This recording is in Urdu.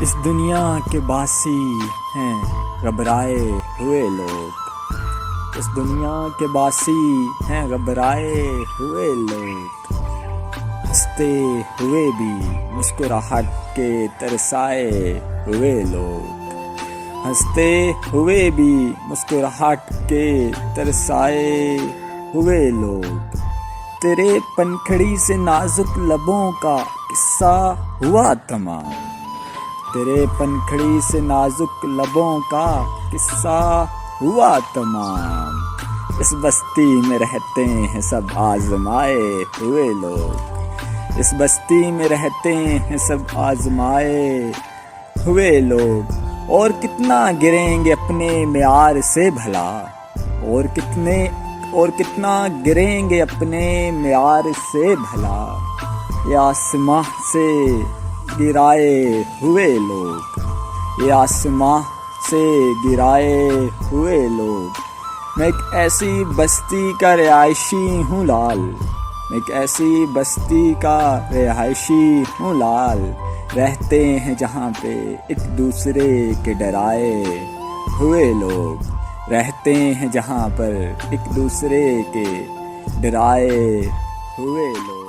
اس دنیا کے باسی ہیں گھبرائے ہوئے لوگ، اس دنیا کے باسی ہیں گھبرائے ہوئے لوگ، ہنستے ہوئے بھی مسکراہٹ کے ترسائے ہوئے لوگ، ہنستے ہوئے بھی مسکراہٹ کے ترسائے ہوئے لوگ، تیرے پنکھڑی سے نازک لبوں کا قصہ ہوا تمام، تیرے پنکھڑی سے نازک لبوں کا قصہ ہوا تمام، اس بستی میں رہتے ہیں سب آزمائے ہوئے لوگ، اس بستی میں رہتے ہیں سب آزمائے ہوئے لوگ، اور کتنا گریں گے اپنے معیار سے بھلا، اور کتنا گریں گے اپنے معیار سے بھلا، یہ آسماں سے گرائے ہوئے لوگ، یہ آسماں سے گرائے ہوئے لوگ، میں ایک ایسی بستی کا رہائشی ہوں لال، میں ایک ایسی بستی کا رہائشی ہوں لال، رہتے ہیں جہاں پہ ایک دوسرے کے ڈرائے ہوئے لوگ، رہتے ہیں جہاں پر ایک دوسرے کے ڈرائے ہوئے لوگ۔